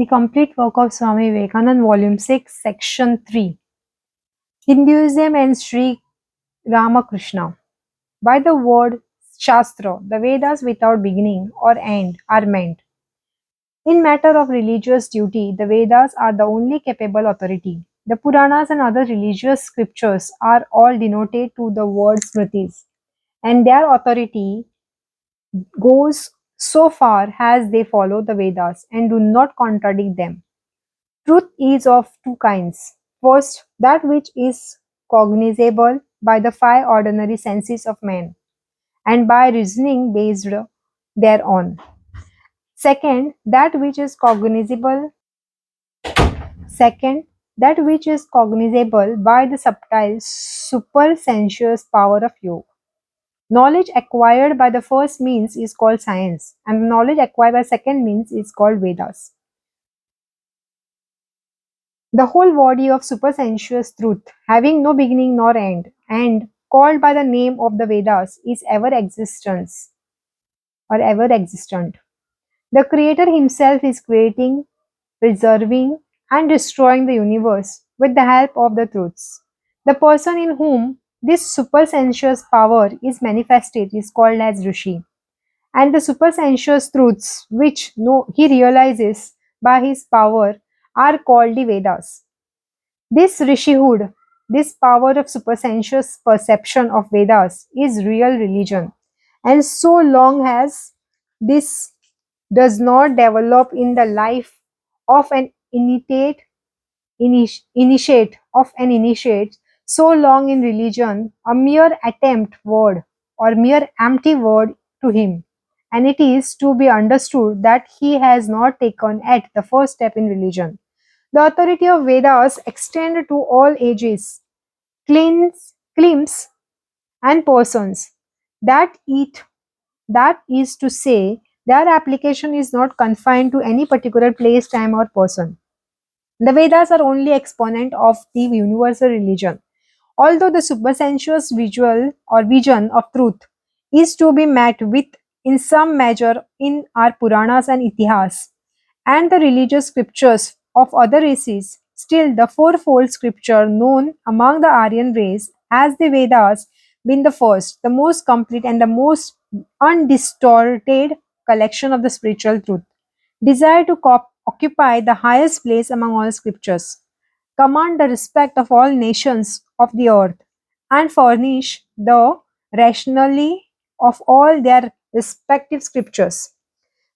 The complete work of Swami Vivekananda, Volume 6, Section 3. Hinduism and Sri Ramakrishna. By the word Shastra, the Vedas without beginning or end are meant. In matter of religious duty, the Vedas are the only capable authority. The Puranas and other religious scriptures are all denoted to the word Smritis, and their authority goes so far as they follow the Vedas and do not contradict them. Truth is of two kinds. First, that which is cognizable by the five ordinary senses of man, and by reasoning based thereon. Second, that which is cognizable by the subtle supersensuous power of yoga. Knowledge acquired by the first means is called science, and the knowledge acquired by second means is called Vedas. The whole body of supersensuous truth, having no beginning nor end, and called by the name of the Vedas, is ever existence or ever existent. The Creator Himself is creating, preserving, and destroying the universe with the help of the truths. The person in whom this supersensuous power is manifested is called as Rishi, and the supersensuous truths which he realizes by his power are called the Vedas. This Rishihood, this power of supersensuous perception of Vedas is real religion. And so long as this does not develop in the life of an initiate, so long in religion, a mere attempt word or mere empty word to him. And it is to be understood that he has not taken at the first step in religion. The authority of Vedas extend to all ages, claims and persons. That is to say, their application is not confined to any particular place, time, or person. The Vedas are only exponent of the universal religion. Although the supersensuous visual or vision of truth is to be met with in some measure in our Puranas and Itihas, and the religious scriptures of other races, still the fourfold scripture known among the Aryan race as the Vedas been the first, the most complete and the most undistorted collection of the spiritual truth. Desire to occupy the highest place among all scriptures, command the respect of all nations of the earth, and furnish the rationale of all their respective scriptures.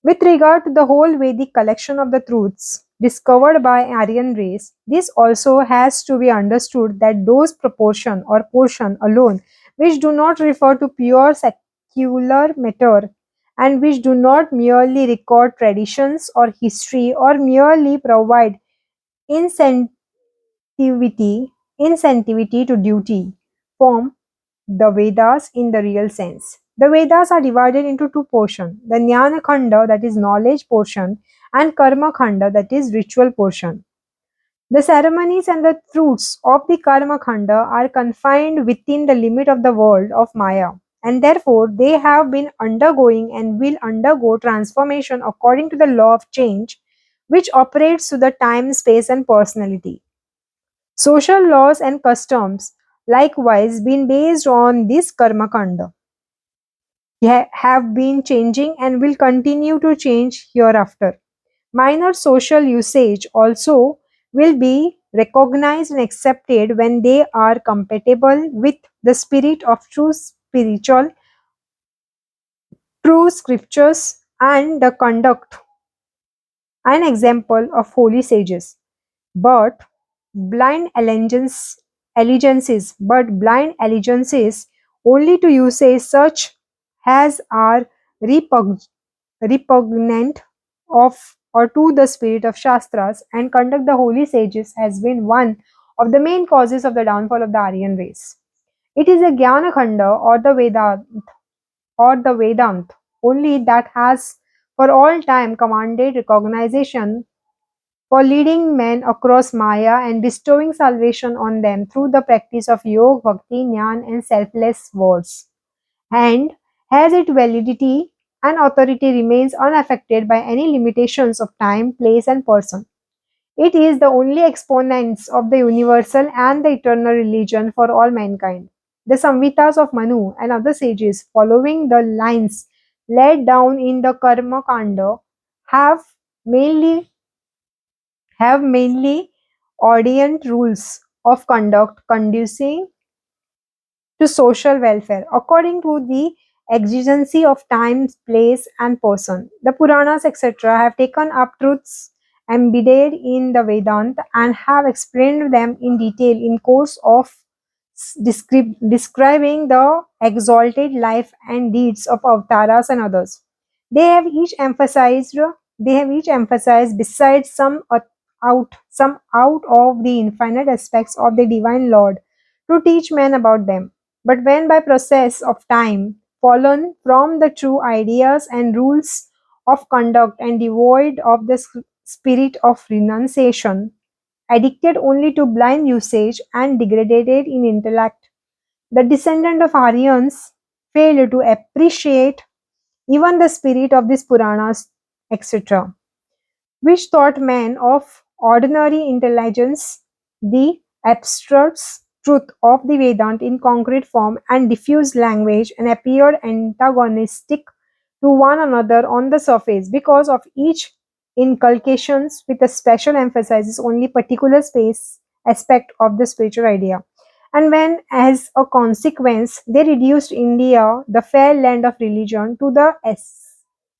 With regard to the whole Vedic collection of the truths discovered by Aryan race, this also has to be understood that those proportion or portion alone which do not refer to pure secular matter and which do not merely record traditions or history or merely provide incentivity to duty form the Vedas in the real sense. The Vedas are divided into two portions, the Jnana Khanda, that is knowledge portion, and Karma Khanda, that is ritual portion. The ceremonies and the fruits of the Karma Khanda are confined within the limit of the world of Maya, and therefore they have been undergoing and will undergo transformation according to the law of change, which operates through the time, space, and personality. Social laws and customs likewise been based on this karma kanda have been changing and will continue to change hereafter. Minor social usage also will be recognized and accepted when they are compatible with the spirit of true scriptures and the conduct and example of holy sages. But blind allegiances only to usage such as are repugnant of or to the spirit of Shastras and conduct the holy sages has been one of the main causes of the downfall of the Aryan race. It is a Jnana Khanda or the Vedant only that has for all time commanded recognition for leading men across Maya and bestowing salvation on them through the practice of yoga, bhakti, jnana, and selfless words, and has its validity and authority remains unaffected by any limitations of time, place, and person. It is the only exponents of the universal and the eternal religion for all mankind. The Samhitas of Manu and other sages, following the lines laid down in the Karma Kanda, have mainly mainly ordained rules of conduct conducing to social welfare according to the exigency of time, place, and person. The Puranas, etc., have taken up truths embedded in the Vedanta and have explained them in detail in course of describing the exalted life and deeds of avatars and others. They have each emphasized besides some out of the infinite aspects of the divine Lord to teach men about them. But when by process of time fallen from the true ideas and rules of conduct and devoid of the spirit of renunciation, addicted only to blind usage and degraded in intellect, the descendant of Aryans failed to appreciate even the spirit of these Puranas, etc., which taught men of ordinary intelligence the abstract truth of the Vedanta in concrete form and diffuse language, and appeared antagonistic to one another on the surface because of each inculcations with a special emphasis only particular space aspect of the spiritual idea. And when, as a consequence, they reduced India, the fair land of religion, to the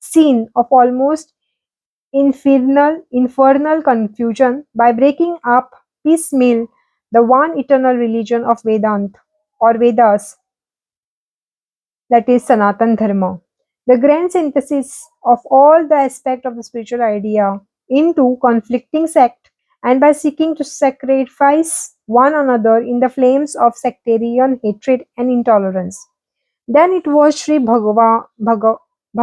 scene of almost infernal confusion by breaking up piecemeal the one eternal religion of Vedant or Vedas, that is Sanatan Dharma. The grand synthesis of all the aspect of the spiritual idea into conflicting sect, and by seeking to sacrifice one another in the flames of sectarian hatred and intolerance. Then it was Bhagava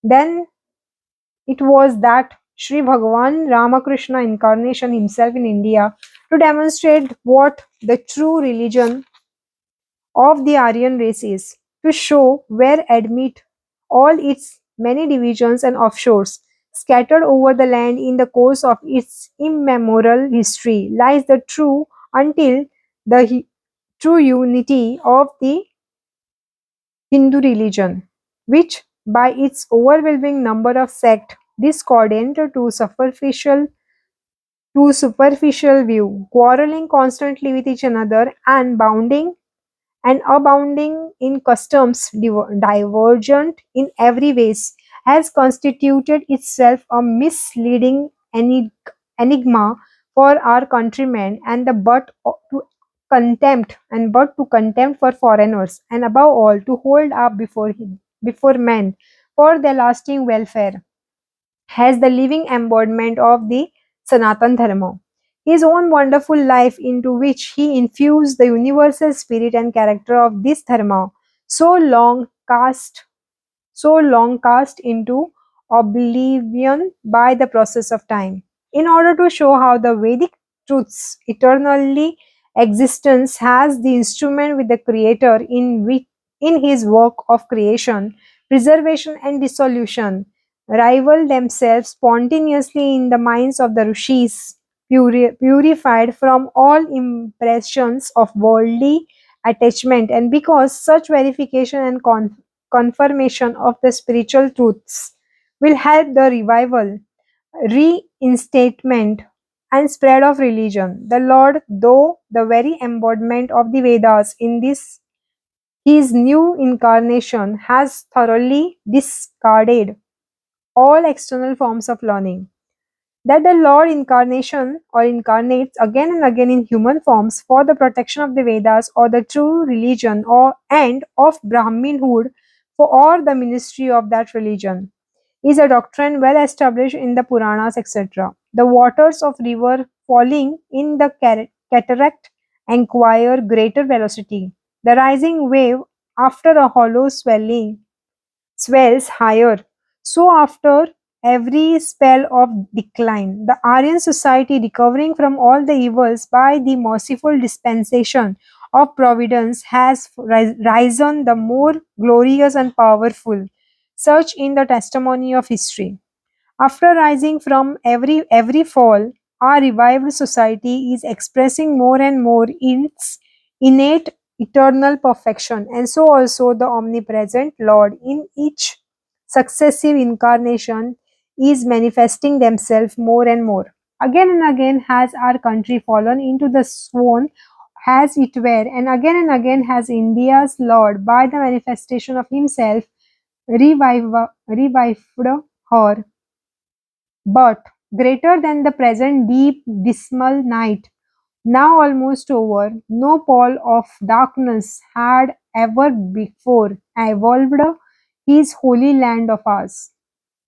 then it was that Sri Bhagavan Ramakrishna incarnation himself in India to demonstrate what the true religion of the Aryan race is, to show where admit all its many divisions and offshores scattered over the land in the course of its immemorial history lies the true until the true unity of the Hindu religion, which by its overwhelming number of sects discordant to superficial view, quarreling constantly with each other and bounding and abounding in customs divergent in every ways, has constituted itself a misleading enigma for our countrymen and the but to contempt for foreigners, and above all to hold up before men for their lasting welfare, has the living embodiment of the Sanatan Dharma. His own wonderful life, into which he infused the universal spirit and character of this Dharma, so long cast so long cast into oblivion by the process of time. In order to show how the Vedic truths eternally existence has the instrument with the Creator in his work of creation, preservation, and dissolution, rival themselves spontaneously in the minds of the rishis, purified from all impressions of worldly attachment, and because such verification and confirmation of the spiritual truths will help the revival, reinstatement, and spread of religion. The Lord, though the very embodiment of the Vedas in this his new incarnation, has thoroughly discarded all external forms of learning. That the Lord incarnation or incarnates again and again in human forms for the protection of the Vedas or the true religion or and of Brahminhood for or the ministry of that religion is a doctrine well established in the Puranas, etc. The waters of river falling in the cataract acquire greater velocity. The rising wave after a hollow swells higher. So after every spell of decline, the Aryan society, recovering from all the evils by the merciful dispensation of providence, has risen the more glorious and powerful, Search in the testimony of history. After rising from every fall, our revived society is expressing more and more its innate eternal perfection, and so also the omnipresent Lord in each successive incarnation is manifesting themselves more and more. Again and again has our country fallen into the swoon as it were, and again has India's Lord, by the manifestation of Himself, revived her. But greater than the present deep, dismal night, now almost over, no pall of darkness had ever before evolved his holy land of ours,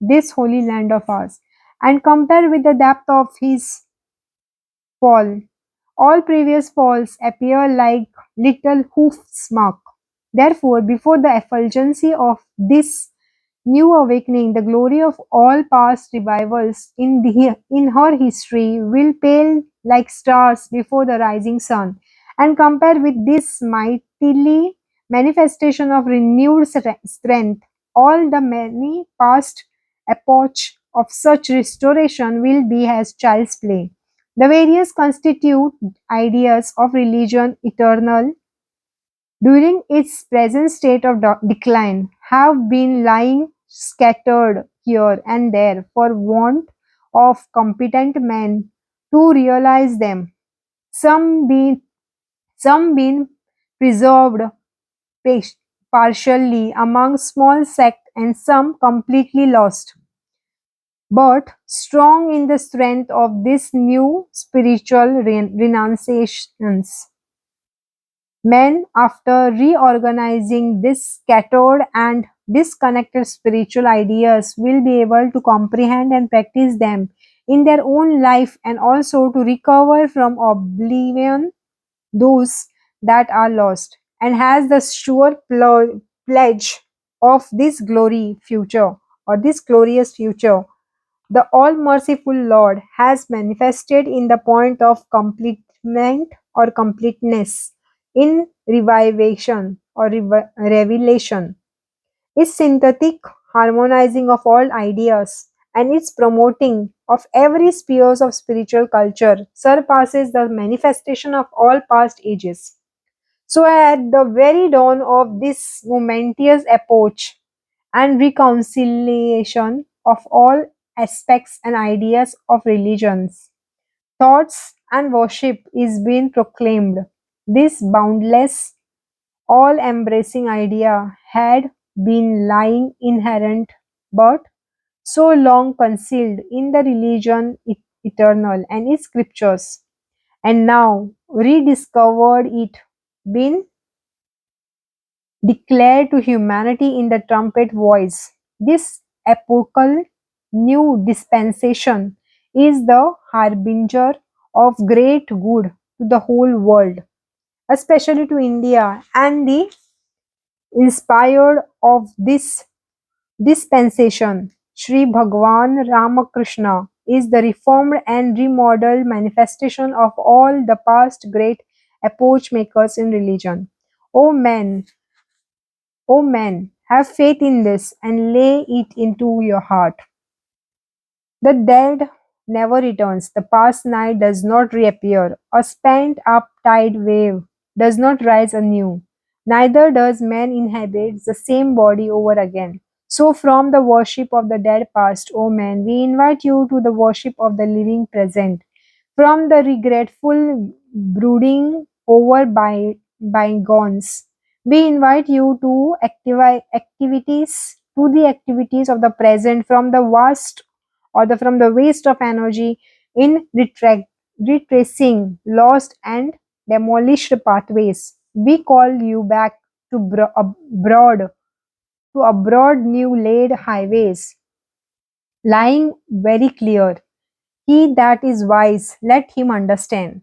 this holy land of ours, and compare with the depth of his fall. All previous falls appear like little hoof mark. Therefore, before the effulgency of this new awakening, the glory of all past revivals in her history will pale like stars before the rising sun, and compare with this mightily manifestation of renewed strength. All the many past epochs of such restoration will be as child's play. The various constitute ideas of religion eternal during its present state of decline have been lying scattered here and there for want of competent men to realize them. Some been some been preserved pa- partially among small sects and some completely lost. But strong in the strength of this new spiritual renunciations, men, after reorganizing these scattered and disconnected spiritual ideas, will be able to comprehend and practice them in their own life, and also to recover from oblivion those that are lost, and has the sure pledge of this glory future, or this glorious future, the all merciful Lord has manifested in the point of completement or completeness in revivation or revelation. Its synthetic harmonizing of all ideas and its promoting of every spheres of spiritual culture surpasses the manifestation of all past ages. So at the very dawn of this momentous epoch and reconciliation of all aspects and ideas of religions, thoughts and worship is being proclaimed. This boundless, all embracing idea had been lying inherent but so long concealed in the religion eternal and its scriptures, and now rediscovered it, been declared to humanity in the trumpet voice. This epochal new dispensation is the harbinger of great good to the whole world, especially to India, and the inspired of this dispensation, Sri Bhagwan Ramakrishna, is the reformed and remodeled manifestation of all the past great epoch makers in religion. O men, O men, have faith in this and lay it into your heart. The dead never returns, the past night does not reappear, a spent up tide wave does not rise anew, neither does man inhabit the same body over again. So, from the worship of the dead past, O man, we invite you to the worship of the living present. From the regretful brooding over bygones, we invite you to the activities of the present, from the vast or from the waste of energy in retracing lost and demolished pathways. We call you back to abroad new laid highways, lying very clear. He that is wise, let him understand.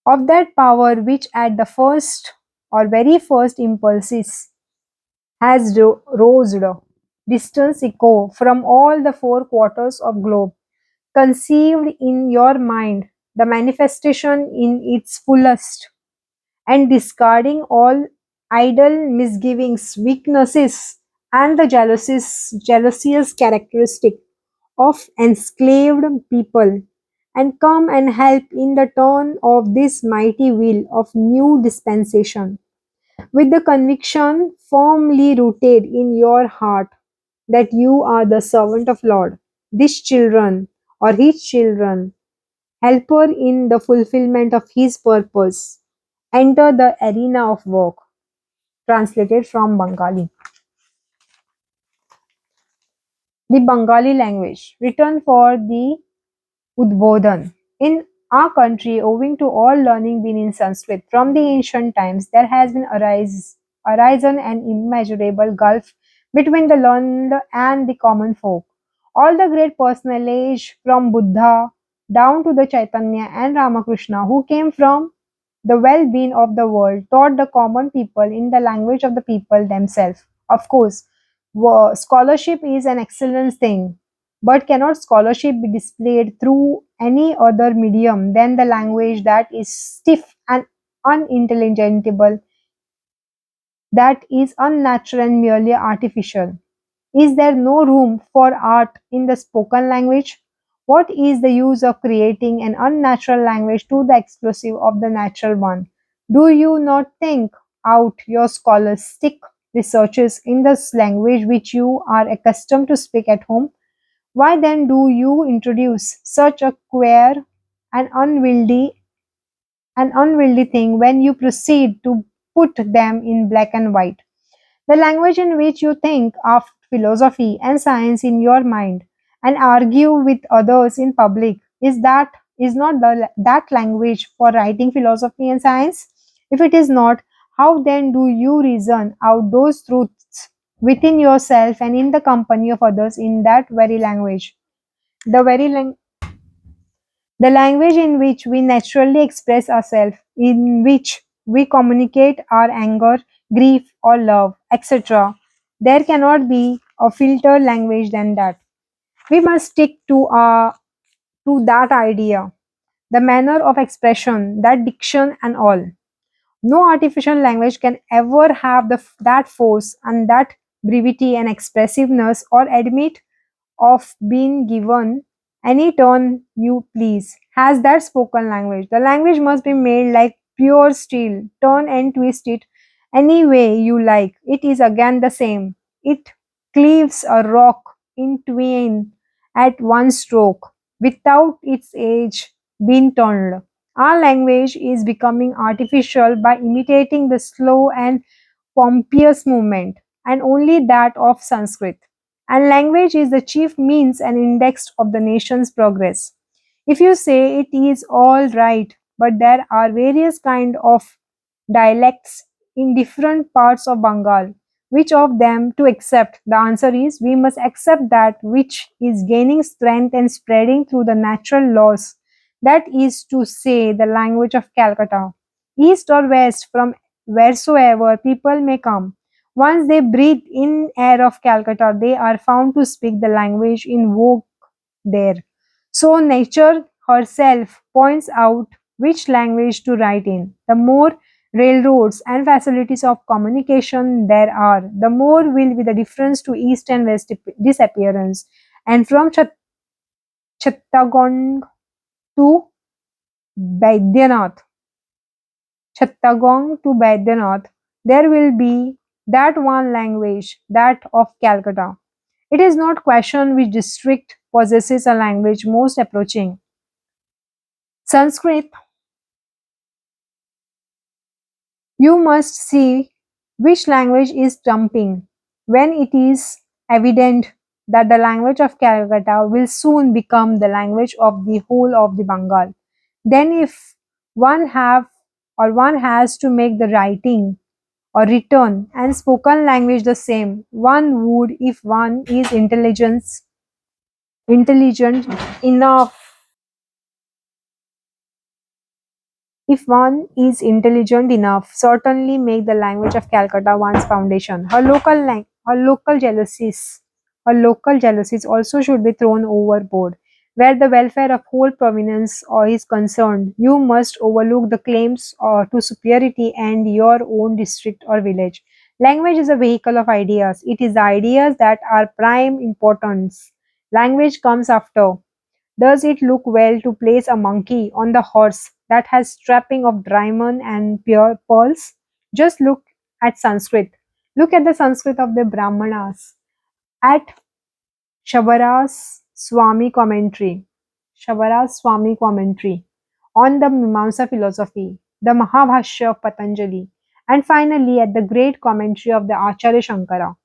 Of that power which at the first or very first impulses has rose distance echo from all the four quarters of globe, conceived in your mind the manifestation in its fullest, and discarding all idle misgivings, weaknesses, and the jealousiest characteristic of enslaved people, and come and help in the turn of this mighty wheel of new dispensation, with the conviction firmly rooted in your heart that you are the servant of Lord, this children or his children, helper in the fulfillment of his purpose. Enter the arena of work. Translated from Bengali. The Bengali language, written for the Udbodhan. In our country, owing to all learning being in Sanskrit, from the ancient times, there has been arisen an immeasurable gulf between the learned and the common folk. All the great personages from Buddha down to the Chaitanya and Ramakrishna who came from the well-being of the world taught the common people in the language of the people themselves. Of course, scholarship is an excellent thing, but cannot scholarship be displayed through any other medium than the language that is stiff and unintelligible, that is unnatural and merely artificial? Is there no room for art in the spoken language? What is the use of creating an unnatural language to the exclusive of the natural one? Do you not think out your scholastic researches in this language which you are accustomed to speak at home? Why then do you introduce such a queer and unwieldy thing when you proceed to put them in black and white? The language in which you think of philosophy and science in your mind and argue with others in public, is not that language for writing philosophy and science? If it is not, how then do you reason out those truths within yourself and in the company of others in that very language? The very the language in which we naturally express ourselves, in which we communicate our anger, grief, or love, etc. There cannot be a filtered language than that. We must stick to that idea, the manner of expression, that diction and all. No artificial language can ever have that force and that brevity and expressiveness or admit of being given any tone you please, has that spoken language. The language must be made like pure steel, turn and twist it any way you like. It is again the same. It cleaves a rock in twain at one stroke, without its edge being turned. Our language is becoming artificial by imitating the slow and pompous movement, and only that of Sanskrit. And language is the chief means and index of the nation's progress. If you say it is all right, but there are various kind of dialects in different parts of Bengal, which of them to accept? The answer is we must accept that which is gaining strength and spreading through the natural laws. That is to say, the language of Calcutta. East or west, from wheresoever people may come, once they breathe in air of Calcutta, they are found to speak the language in vogue there. So nature herself points out which language to write in. The more railroads and facilities of communication there are, the more will be the difference to east and west disappearance. And from Chittagong to Baidyanath, there will be that one language, that of Calcutta. It is not question which district possesses a language most approaching Sanskrit. You must see which language is trumping. When it is evident that the language of Calcutta will soon become the language of the whole of the Bengal, then if one have one has to make the writing or written and spoken language the same, one would, if one is intelligent enough If one is intelligent enough, certainly make the language of Calcutta one's foundation. Her local jealousies also should be thrown overboard. Where the welfare of whole province is concerned, you must overlook the claims to superiority and your own district or village. Language is a vehicle of ideas. It is the ideas that are prime importance. Language comes after. Does it look well to place a monkey on the horse that has strapping of diamond and pure pearls? Just look at Sanskrit. Look at the Sanskrit of the Brahmanas. At Shabara's Swami commentary on the Mimamsa philosophy, the Mahabhashya of Patanjali, and finally at the great commentary of the Acharya Shankara.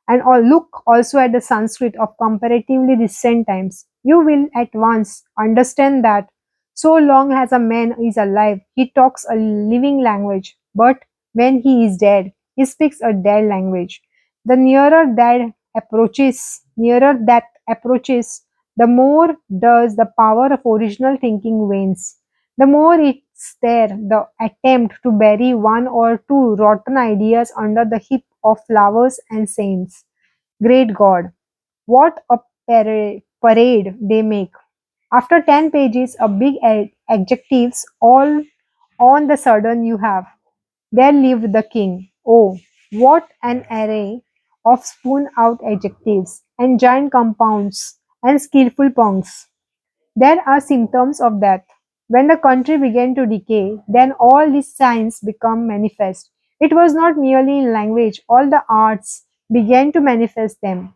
And look also at the Sanskrit of comparatively recent times. You will at once understand that so long as a man is alive, he talks a living language, but when he is dead, he speaks a dead language. The nearer that approaches, the more does the power of original thinking wanes. The more it's there, the attempt to bury one or two rotten ideas under the heap of flowers and saints. Great God, what a parade they make. After 10 pages of big adjectives, all on the sudden you have, there lived the king. Oh, what an array of spoon out adjectives and giant compounds and skillful puns. There are symptoms of death. When the country began to decay, then all these signs become manifest. It was not merely in language, all the arts began to manifest them.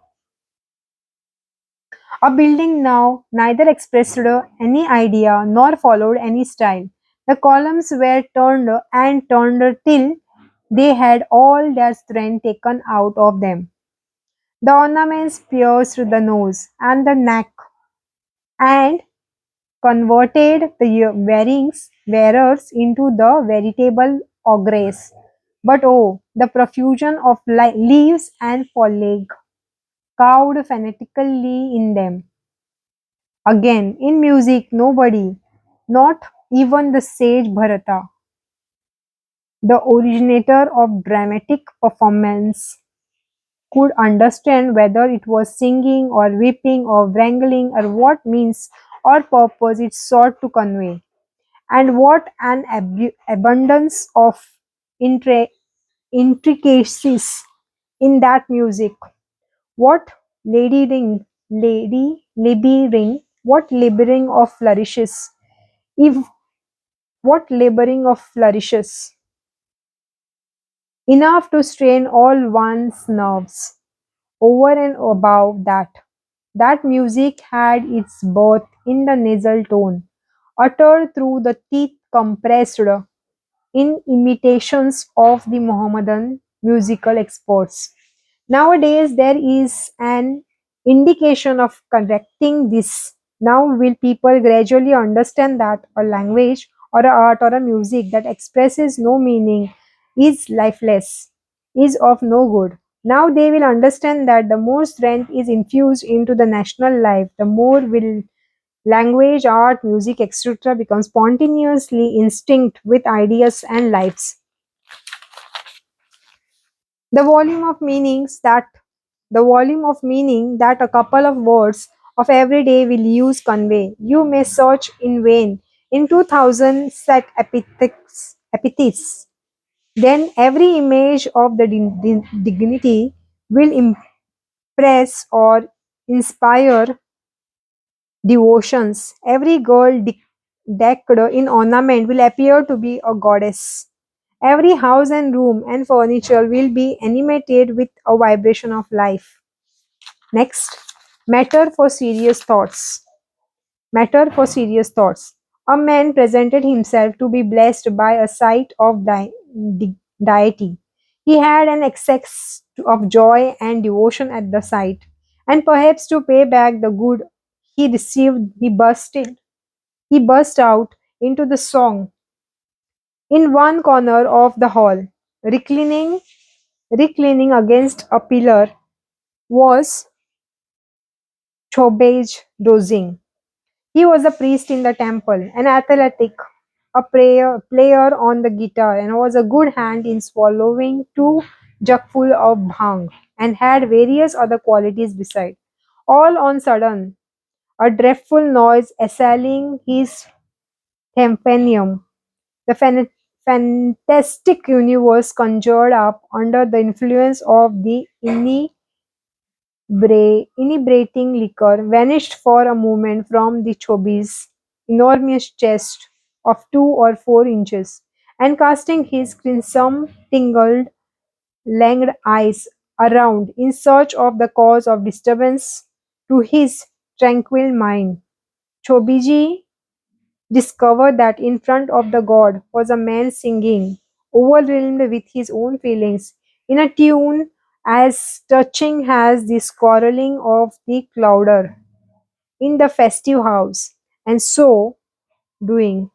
A building now neither expressed any idea nor followed any style. The columns were turned and turned till they had all their strength taken out of them. The ornaments pierced the nose and the neck and converted the wearers into the veritable ogres. But oh, the profusion of leaves and foliage cowed fanatically in them. Again, in music, nobody, not even the sage Bharata, the originator of dramatic performance, could understand whether it was singing or weeping or wrangling or what means or purpose it sought to convey. And what an abundance of intra- intricacies in that music. What labyrinth, what laboring of flourishes, if what laboring of flourishes, enough to strain all one's nerves. Over and above that, that music had its birth in the nasal tone, uttered through the teeth compressed in imitations of the Mohammedan musical experts. Nowadays, there is an indication of correcting this. Now, will people gradually understand that a language or a art or a music that expresses no meaning is lifeless, is of no good. Now they will understand that the more strength is infused into the national life, the more will language, art, music, etc. become spontaneously instinct with ideas and lives. The volume of meanings that the volume of meaning that a couple of words of every day will use convey. You may search in vain in 2000 set epithets. Then every image of the dignity will impress or inspire devotions. Every girl decked in ornament will appear to be a goddess. Every house and room and furniture will be animated with a vibration of life. Next, matter for serious thoughts. Matter for serious thoughts. A man presented himself to be blessed by a sight of deity. He had an excess of joy and devotion at the sight, and perhaps to pay back the good he received, he burst out into the song in one corner of the hall, reclining, reclining against a pillar was Chobej dozing. He was a priest in the temple, an athletic, a player on the guitar, and was a good hand in swallowing two jugful of bhang, and had various other qualities beside. All on sudden, a dreadful noise assailing his tympanum. The fantastic universe conjured up under the influence of the inebriating liquor vanished for a moment from the Chobi's enormous chest of 2 or 4 inches, and casting his crimson tingled langed eyes around in search of the cause of disturbance to his tranquil mind, Chobiji discovered that in front of the god was a man singing, overwhelmed with his own feelings, in a tune as touching as the quarreling of the clouder in the festive house, and so doing.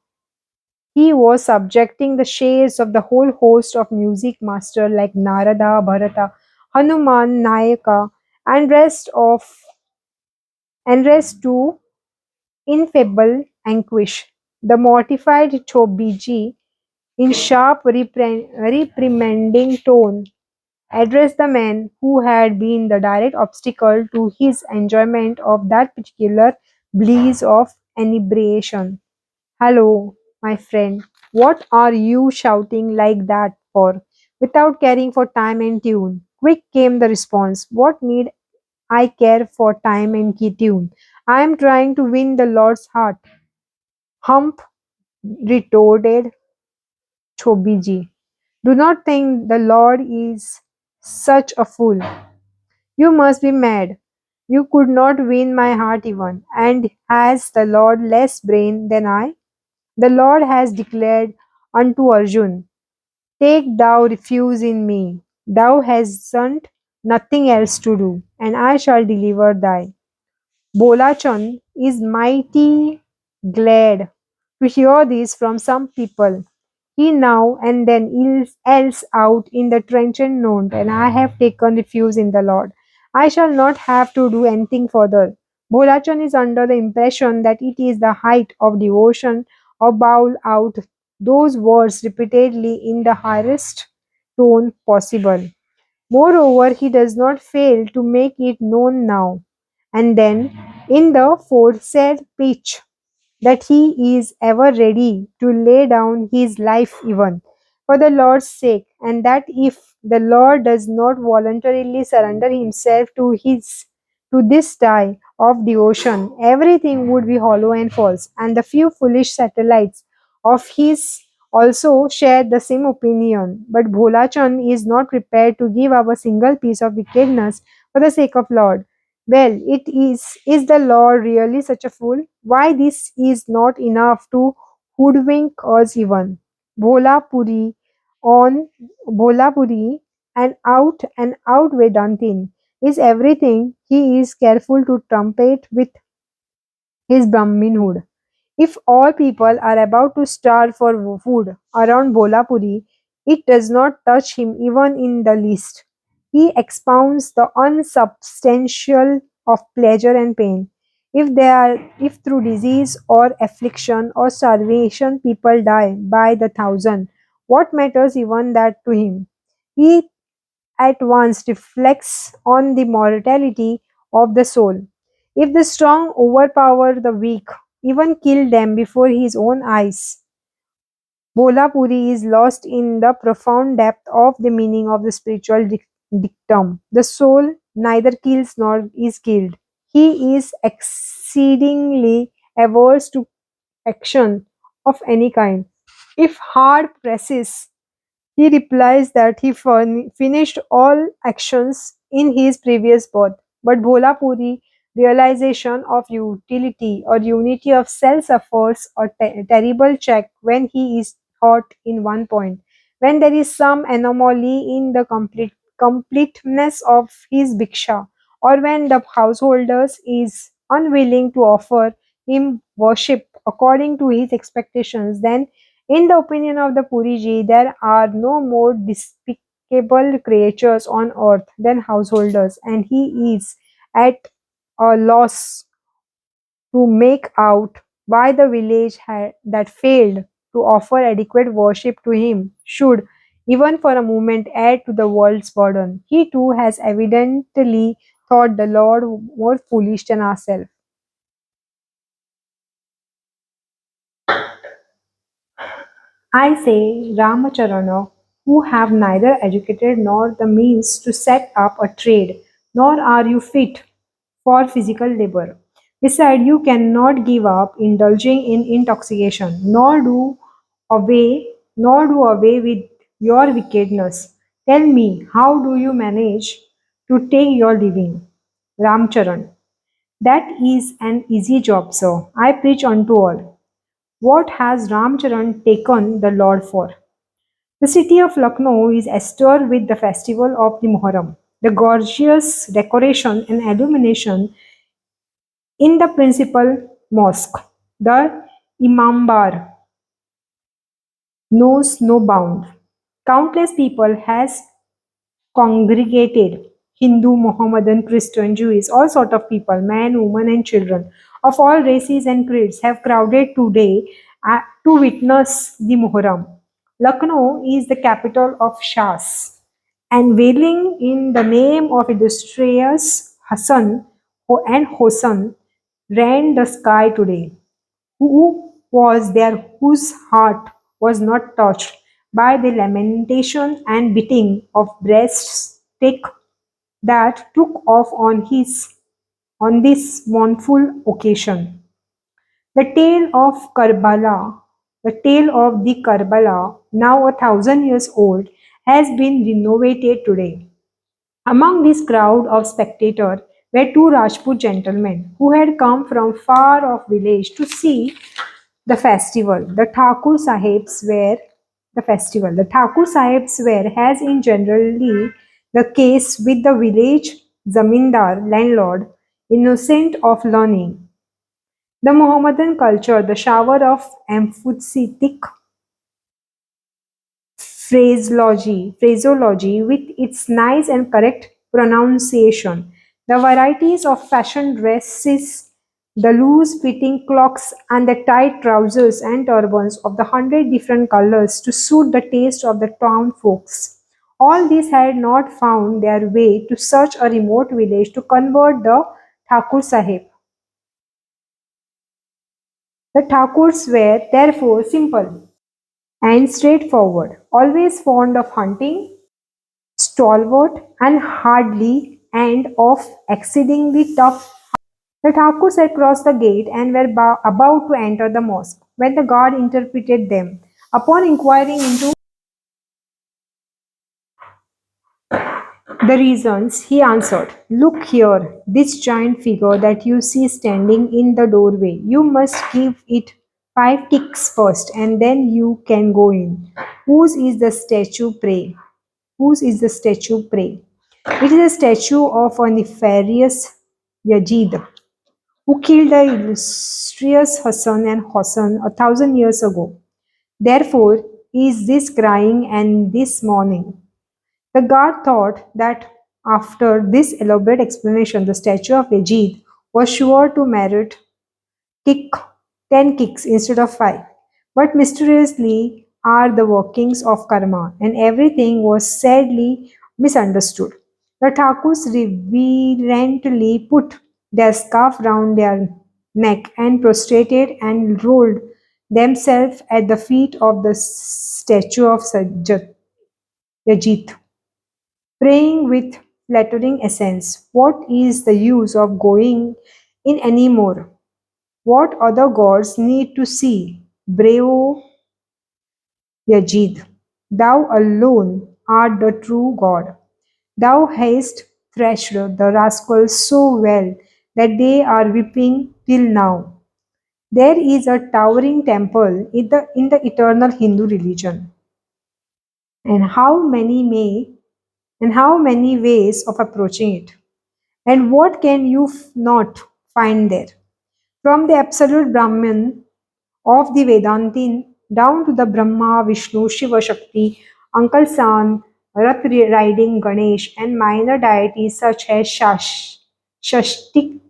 He was subjecting the shares of the whole host of music masters like Narada, Bharata, Hanuman, Nayaka, and rest to ineffable anguish. The mortified Chobiji, in sharp reprimanding tone, addressed the man who had been the direct obstacle to his enjoyment of that particular bliss of inebriation. Hello, my friend, what are you shouting like that for? Without caring for time and tune. Quick came the response. What need I care for time and key tune? I am trying to win the Lord's heart. Hump retorted Chobiji. Do not think the Lord is such a fool. You must be mad. You could not win my heart even. And has the Lord less brain than I? The Lord has declared unto Arjun, take thou refuge in me. Thou hast nothing else to do, and I shall deliver thy. Bolachan is mighty glad to hear this from some people. He now and then yells out in the trenchant note, and I have taken refuge in the Lord. I shall not have to do anything further. Bolachan is under the impression that it is the height of devotion or bawl out those words repeatedly in the highest tone possible. Moreover, he does not fail to make it known now and then in the foresaid pitch that he is ever ready to lay down his life even for the Lord's sake, and that if the Lord does not voluntarily surrender himself to this tie of devotion, everything would be hollow and false, and the few foolish satellites of his also shared the same opinion. But Bholachan is not prepared to give up a single piece of wickedness for the sake of Lord. Well, it is the Lord really such a fool? Why this is not enough to hoodwink us even. Bholapuri on Bholapuri and out Vedantin is everything he is careful to trumpet with his Brahminhood. If all people are about to starve for food around Bolapuri, it does not touch him even in the least. He expounds the unsubstantial of pleasure and pain. If through disease or affliction or starvation people die by the thousand, what matters even that to him? He at once reflects on the mortality of the soul. If the strong overpower the weak, even kill them before his own eyes, Bolapuri is lost in the profound depth of the meaning of the spiritual dictum. The soul neither kills nor is killed. He is exceedingly averse to action of any kind. If hard presses, he replies that he finished all actions in his previous birth, but Bholapuri realization of utility or unity of self suffers a terrible check when he is hot in one point. When there is some anomaly in the completeness of his bhiksha, or when the householders is unwilling to offer him worship according to his expectations, then in the opinion of the Puriji, there are no more despicable creatures on earth than householders, and he is at a loss to make out why the village that failed to offer adequate worship to him should, even for a moment, add to the world's burden. He too has evidently thought the Lord more foolish than ourselves. I say, Ramacharana, who have neither educated nor the means to set up a trade, nor are you fit for physical labor. Besides, you cannot give up indulging in intoxication, nor do away with your wickedness. Tell me, how do you manage to take your living? Ramcharan. That is an easy job, sir. I preach unto all. What has Ramcharan taken the Lord for? The city of Lucknow is astir with the festival of the Muharram. The gorgeous decoration and illumination in the principal mosque, the Imambar, knows no bound. Countless people has congregated. Hindu, Mohammedan, Christian, Jewish, all sort of people, men, women and children of all races and creeds have crowded today to witness the Muharram. Lucknow is the capital of Shahs, and wailing in the name of illustrious Hassan and Hosan rend the sky today. Who was there whose heart was not touched by the lamentation and beating of breasts thick that took off on this mournful occasion? The tale of Karbala, the tale of the Karbala, now 1,000 years old, has been renovated today. Among this crowd of spectators were two Rajput gentlemen who had come from far off village to see the festival. The Thakur Sahibs were, as in generally the case with the village zamindar landlord, innocent of learning. The Mohammedan culture, the shower of emphatic phraseology with its nice and correct pronunciation, the varieties of fashion dresses, the loose fitting cloaks, and the tight trousers and turbans of the 100 different colors to suit the taste of the town folks. All these had not found their way to such a remote village to convert the Thakur Sahib. The Thakurs were therefore simple and straightforward, always fond of hunting, stalwart and hardly, and of exceedingly tough. The Thakurs had crossed the gate and were about to enter the mosque when the guard interpreted them. Upon inquiring into the reasons, he answered, "Look here, this giant figure that you see standing in the doorway. You must give it 5 ticks first, and then you can go in. Whose is the statue, pray? Whose is the statue, pray?" It is a statue of a nefarious Yazid who killed the illustrious Hassan and Hossein 1,000 years ago. Therefore is this crying and this mourning. The guard thought that after this elaborate explanation, the statue of Yazid was sure to merit kick 10 kicks instead of 5. But mysteriously are the workings of karma, and everything was sadly misunderstood. The Thakurs reverently put their scarf round their neck and prostrated and rolled themselves at the feet of the statue of Yajit, praying with flattering essence. What is the use of going in any more? What other gods need to see? Brave Yajid, thou alone art the true God. Thou hast thrashed the rascals so well that they are weeping till now. There is a towering temple in the eternal Hindu religion, and how many ways of approaching it, and what can you not find there? From the absolute Brahman of the Vedantin down to the Brahma, Vishnu, Shiva, Shakti, Uncle San, Rath riding Ganesh, and minor deities such as Shashtik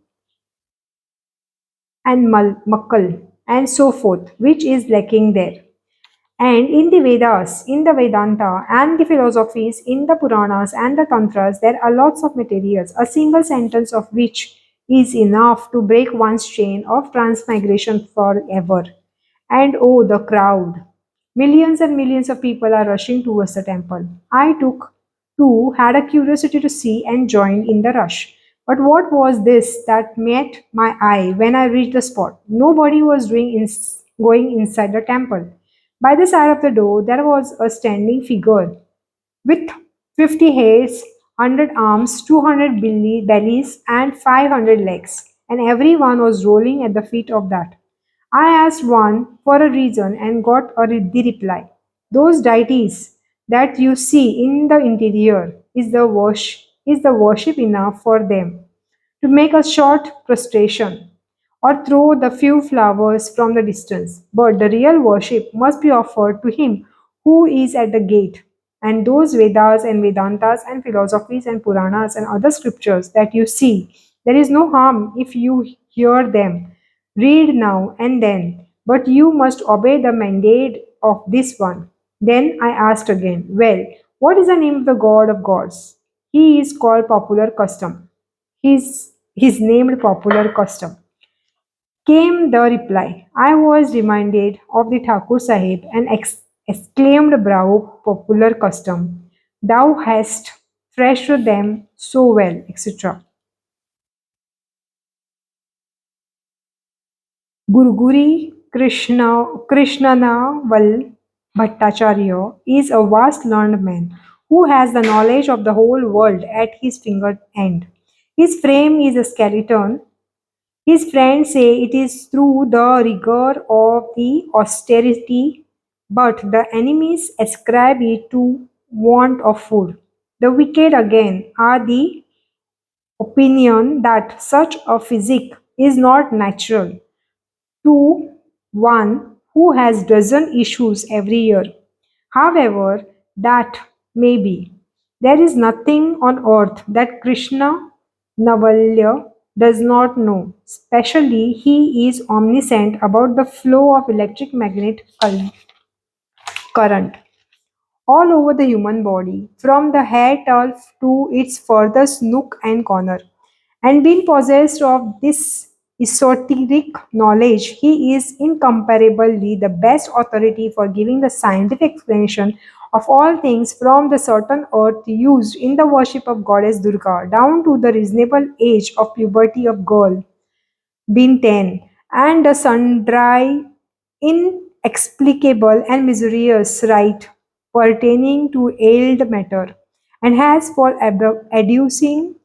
and Makkal, and so forth, which is lacking there. And in the Vedas, in the Vedanta, and the philosophies, in the Puranas and the Tantras, there are lots of materials, a single sentence of which is enough to break one's chain of transmigration forever. And oh, the crowd! Millions and millions of people are rushing towards the temple. I took too had a curiosity to see and joined in the rush. But what was this that met my eye when I reached the spot? Nobody was going inside the temple. By the side of the door, there was a standing figure with 50 heads, 100 arms, 200 bellies, and 500 legs, and everyone was rolling at the feet of that. I asked one for a reason and got the reply. Those deities that you see in the interior is the worship enough for them to make a short prostration or throw the few flowers from the distance. But the real worship must be offered to him who is at the gate. And those Vedas and Vedantas and philosophies and Puranas and other scriptures that you see, there is no harm if you hear them. Read now and then, but you must obey the mandate of this one. Then I asked again, well, what is the name of the God of gods? He is called popular custom. His named popular custom. Came the reply. I was reminded of the Thakur Sahib and exclaimed, bravo, popular custom. Thou hast threshed them so well, etc. Gurguri Krishnanaval Bhattacharya is a vast learned man who has the knowledge of the whole world at his finger end. His frame is a skeleton. His friends say it is through the rigor of the austerity, but the enemies ascribe it to want of food. The wicked again are the opinion that such a physique is not natural to one who has dozen issues every year. However, that may be. There is nothing on earth that Krishna Navalya does not know. Especially, he is omniscient about the flow of electric magnet current all over the human body, from the hair tuft to its furthest nook and corner. And being possessed of this esoteric knowledge, he is incomparably the best authority for giving the scientific explanation of all things from the certain earth used in the worship of goddess Durga down to the reasonable age of puberty of girl been 10, and a sundry inexplicable and mysterious right pertaining to ailed matter, and has for adducing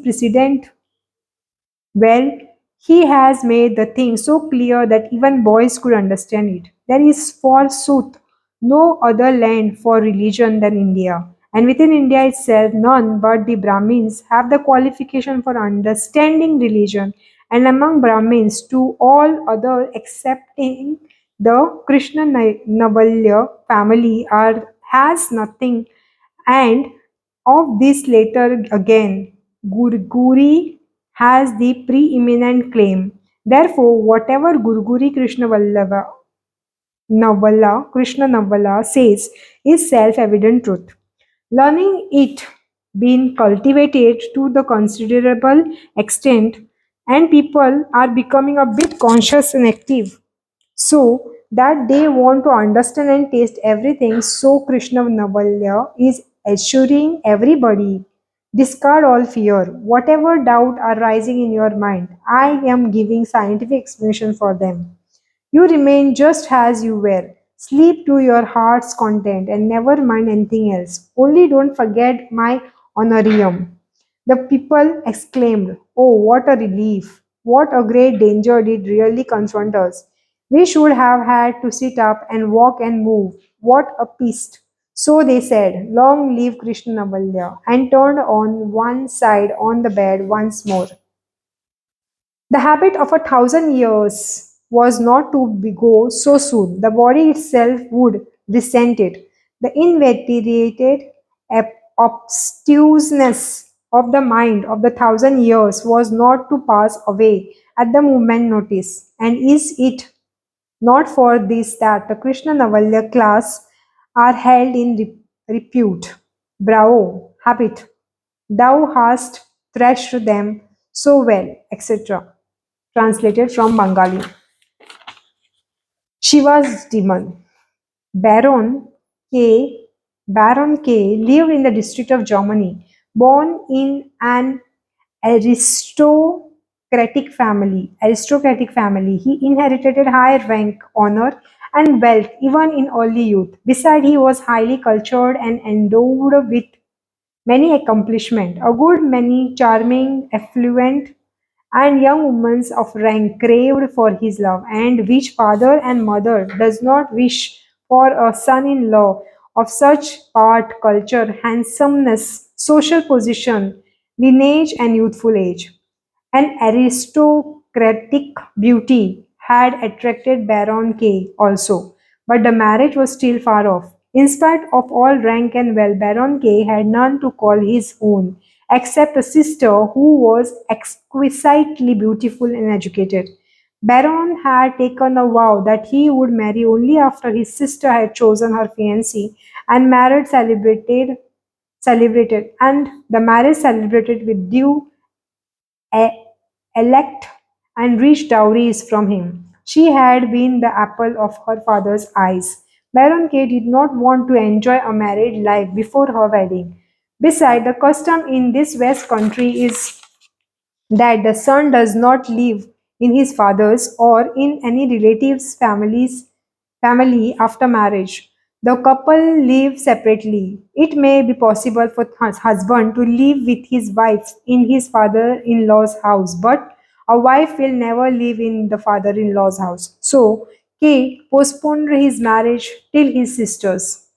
precedent. Well, he has made the thing so clear that even boys could understand it. There is, forsooth, no other land for religion than India, and within India itself, none but the Brahmins have the qualification for understanding religion, and among Brahmins, to all other excepting the Krishna Navalya family are has nothing, and of this later again, Gurguri has the preeminent claim. Therefore, whatever Gurguri Krishna Navala says is self-evident truth. Learning it been cultivated to the considerable extent, and people are becoming a bit conscious and active so that they want to understand and taste everything. So Krishna Navalya is assuring everybody, discard all fear, whatever doubt are rising in your mind, I am giving scientific explanation for them. You remain just as you were. Sleep to your heart's content and never mind anything else. Only don't forget my honorarium. The people exclaimed, oh, what a relief! What a great danger did really confront us! We should have had to sit up and walk and move. What a pest! So they said, long live Krishna Navalya, and turned on one side on the bed once more. The habit of 1,000 years was not to go so soon. The body itself would resent it. The inveterate obtuseness of the mind of the 1,000 years was not to pass away at the moment notice. And is it not for this that the Krishna Navalya class are held in repute? Bravo, habit! Thou hast threshed them so well, etc. Translated from Bengali. Shiva's demon. Baron K. Baron K. lived in the district of Germany. Born in an aristocratic family, he inherited high rank, honor, and wealth even in early youth. Besides, he was highly cultured and endowed with many accomplishments. A good many charming, affluent, and young women of rank craved for his love, and which father and mother does not wish for a son-in-law of such part, culture, handsomeness, social position, lineage, and youthful age? An aristocratic beauty had attracted Baron K also, but the marriage was still far off. In spite of all rank and wealth, Baron K had none to call his own, except a sister who was exquisitely beautiful and educated. Baron had taken a vow that he would marry only after his sister had chosen her fiancé, and marriage celebrated and the marriage celebrated with due e- elect and rich dowries from him. She had been the apple of her father's eyes. Baron K did not want to enjoy a married life before her wedding. Besides, the custom in this West country is that the son does not live in his father's or in any relative's family after marriage. The couple live separately. It may be possible for husband to live with his wife in his father-in-law's house, but a wife will never live in the father-in-law's house. So K postponed his marriage till his sister's.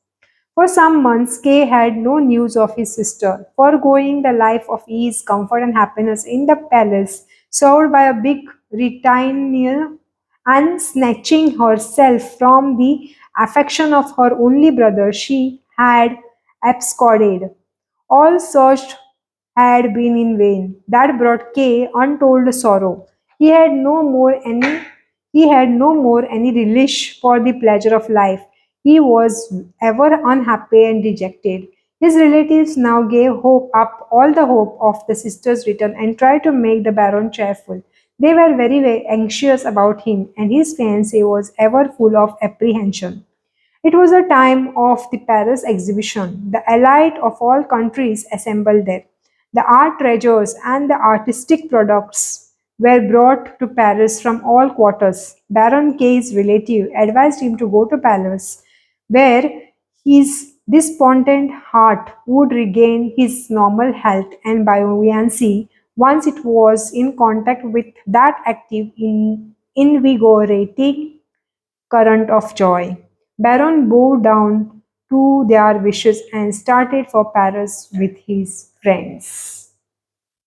For some months, Kay had no news of his sister, foregoing the life of ease, comfort, and happiness in the palace, served by a big retainer, and snatching herself from the affection of her only brother, she had absconded. All search had been in vain. That brought Kay untold sorrow. He had no more any he had no more any relish for the pleasure of life. He was ever unhappy and dejected. His relatives now gave hope up all the hope of the sister's return and tried to make the Baron cheerful. They were very anxious about him, and his fiancée was ever full of apprehension. It was a time of the Paris exhibition. The elite of all countries assembled there. The art treasures and the artistic products were brought to Paris from all quarters. Baron K's relative advised him to go to Paris, where his despondent heart would regain his normal health and buoyancy once it was in contact with that active, invigorating current of joy. Baron bowed down to their wishes and started for Paris with his friends.